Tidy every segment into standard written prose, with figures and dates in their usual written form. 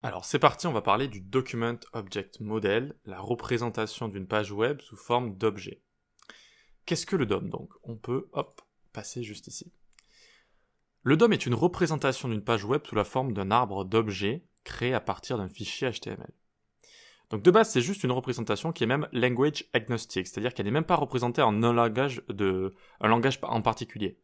Alors c'est parti, on va parler du Document Object Model, la représentation d'une page web sous forme d'objet. Qu'est-ce que le DOM donc? On peut, passer juste ici. Le DOM est une représentation d'une page web sous la forme d'un arbre d'objets créé à partir d'un fichier HTML. Donc de base, c'est juste une représentation qui est même language agnostic, c'est-à-dire qu'elle n'est même pas représentée en un langage en particulier.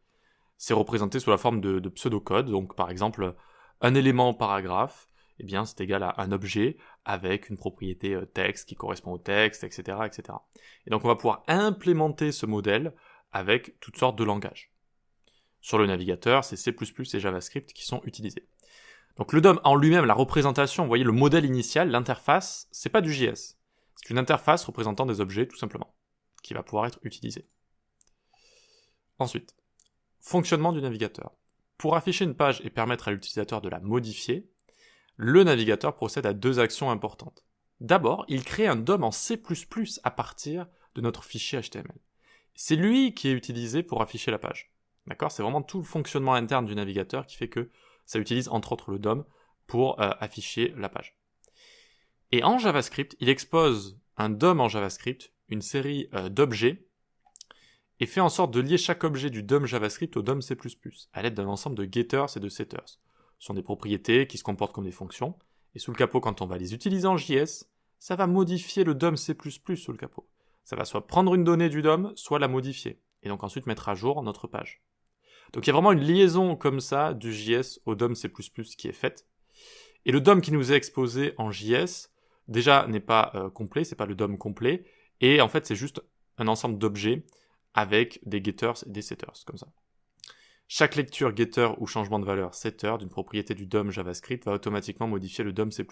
C'est représenté sous la forme de pseudocode, donc par exemple, un élément paragraphe, eh bien c'est égal à un objet avec une propriété texte qui correspond au texte, etc., etc. Et donc on va pouvoir implémenter ce modèle avec toutes sortes de langages. Sur le navigateur, c'est C++ et JavaScript qui sont utilisés. Donc le DOM en lui-même, la représentation, vous voyez le modèle initial, l'interface, c'est pas du JS. C'est une interface représentant des objets tout simplement, qui va pouvoir être utilisée. Ensuite, fonctionnement du navigateur. Pour afficher une page et permettre à l'utilisateur de la modifier, le navigateur procède à deux actions importantes. D'abord, il crée un DOM en C++ à partir de notre fichier HTML. C'est lui qui est utilisé pour afficher la page. D'accord ? C'est vraiment tout le fonctionnement interne du navigateur qui fait que ça utilise entre autres le DOM pour afficher la page. Et en JavaScript, il expose un DOM en JavaScript, une série d'objets, et fait en sorte de lier chaque objet du DOM JavaScript au DOM C++, à l'aide d'un ensemble de getters et de setters. Ce sont des propriétés qui se comportent comme des fonctions, et sous le capot, quand on va les utiliser en JS, ça va modifier le DOM C++ sous le capot. Ça va soit prendre une donnée du DOM, soit la modifier, et donc ensuite mettre à jour notre page. Donc il y a vraiment une liaison comme ça du JS au DOM C++ qui est faite. Et le DOM qui nous est exposé en JS, déjà n'est pas complet, c'est pas le DOM complet, et en fait c'est juste un ensemble d'objets avec des getters et des setters, comme ça. Chaque lecture getter ou changement de valeur setter d'une propriété du DOM JavaScript va automatiquement modifier le DOM C++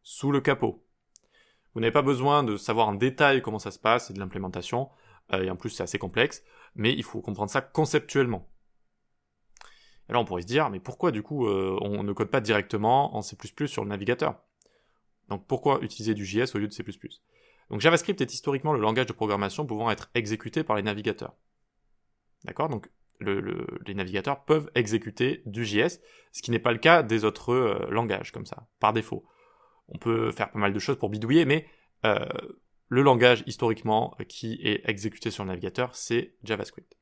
sous le capot. Vous n'avez pas besoin de savoir en détail comment ça se passe, c'est de l'implémentation, et en plus c'est assez complexe, mais il faut comprendre ça conceptuellement. Et là on pourrait se dire, mais pourquoi du coup on ne code pas directement en C++ sur le navigateur? Donc pourquoi utiliser du JS au lieu de C++? Donc JavaScript est historiquement le langage de programmation pouvant être exécuté par les navigateurs. D'accord? Donc les navigateurs peuvent exécuter du JS, ce qui n'est pas le cas des autres langages, comme ça, par défaut. On peut faire pas mal de choses pour bidouiller, mais le langage historiquement qui est exécuté sur le navigateur, c'est JavaScript.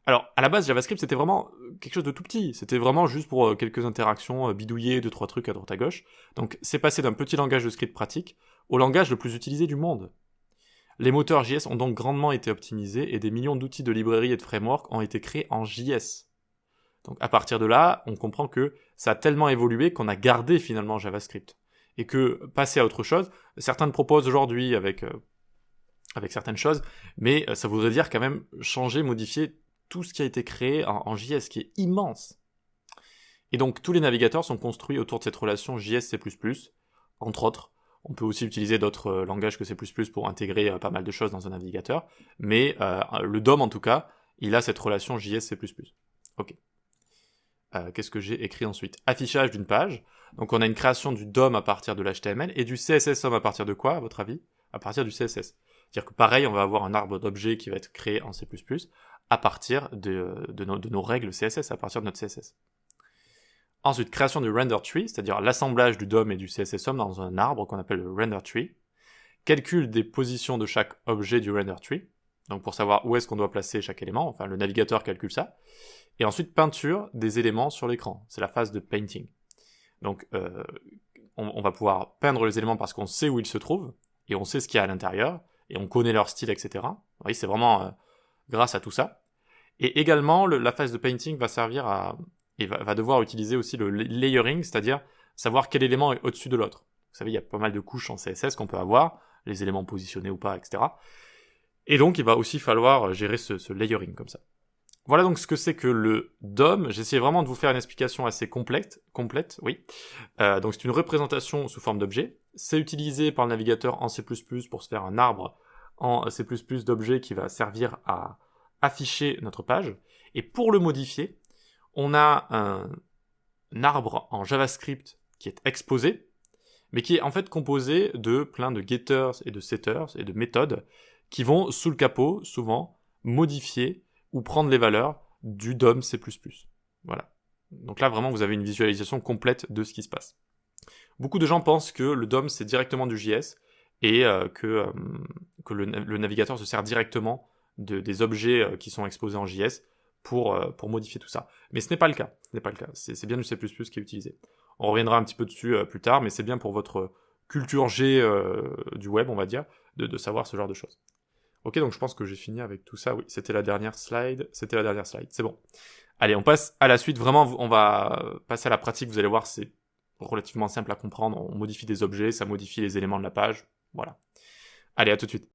Alors, à la base, JavaScript, c'était vraiment quelque chose de tout petit. C'était vraiment juste pour quelques interactions, bidouiller 2-3 trucs à droite à gauche. Donc, c'est passé d'un petit langage de script pratique au langage le plus utilisé du monde. Les moteurs JS ont donc grandement été optimisés et des millions d'outils de librairies et de frameworks ont été créés en JS. Donc, à partir de là, on comprend que ça a tellement évolué qu'on a gardé finalement JavaScript. Et que, passer à autre chose, certains le proposent aujourd'hui avec certaines choses, mais ça voudrait dire quand même changer, modifier tout ce qui a été créé en JS, qui est immense. Et donc, tous les navigateurs sont construits autour de cette relation JS-C++, entre autres. On peut aussi utiliser d'autres langages que C++ pour intégrer pas mal de choses dans un navigateur, mais le DOM, en tout cas, il a cette relation JS-C++. Ok. Qu'est-ce que j'ai écrit ensuite? Affichage d'une page. Donc, on a une création du DOM à partir de l'HTML, et du CSS-DOM à partir de quoi, à votre avis? À partir du CSS. C'est-à-dire que pareil, on va avoir un arbre d'objets qui va être créé en C++, à partir de nos règles CSS, à partir de notre CSS. Ensuite, création du render tree, c'est-à-dire l'assemblage du DOM et du CSS-DOM dans un arbre qu'on appelle le render tree. Calcul des positions de chaque objet du render tree, donc pour savoir où est-ce qu'on doit placer chaque élément, enfin le navigateur calcule ça. Et ensuite, peinture des éléments sur l'écran, c'est la phase de painting. Donc, on va pouvoir peindre les éléments parce qu'on sait où ils se trouvent, et on sait ce qu'il y a à l'intérieur, et on connaît leur style, etc. Vous voyez, c'est vraiment grâce à tout ça. Et également, la phase de painting va servir à... et va devoir utiliser aussi le layering, c'est-à-dire savoir quel élément est au-dessus de l'autre. Vous savez, il y a pas mal de couches en CSS qu'on peut avoir, les éléments positionnés ou pas, etc. Et donc, il va aussi falloir gérer ce layering comme ça. Voilà donc ce que c'est que le DOM. J'essayais vraiment de vous faire une explication assez complète, oui. Donc c'est une représentation sous forme d'objet. C'est utilisé par le navigateur en C++ pour se faire un arbre en C++ d'objets qui va servir à afficher notre page. Et pour le modifier, on a un arbre en JavaScript qui est exposé, mais qui est en fait composé de plein de getters et de setters et de méthodes qui vont, sous le capot, souvent, modifier ou prendre les valeurs du DOM C++. Voilà. Donc là, vraiment, vous avez une visualisation complète de ce qui se passe. Beaucoup de gens pensent que le DOM c'est directement du JS et que le navigateur se sert directement des objets qui sont exposés en JS pour modifier tout ça. Mais ce n'est pas le cas. Ce n'est pas le cas. C'est bien du C++ qui est utilisé. On reviendra un petit peu dessus plus tard, mais c'est bien pour votre culture G du web, on va dire, de savoir ce genre de choses. Ok, donc je pense que j'ai fini avec tout ça. Oui, c'était la dernière slide. C'était la dernière slide. C'est bon. Allez, on passe à la suite. Vraiment, on va passer à la pratique. Vous allez voir, c'est relativement simple à comprendre. On modifie des objets, ça modifie les éléments de la page. Voilà. Allez, à tout de suite.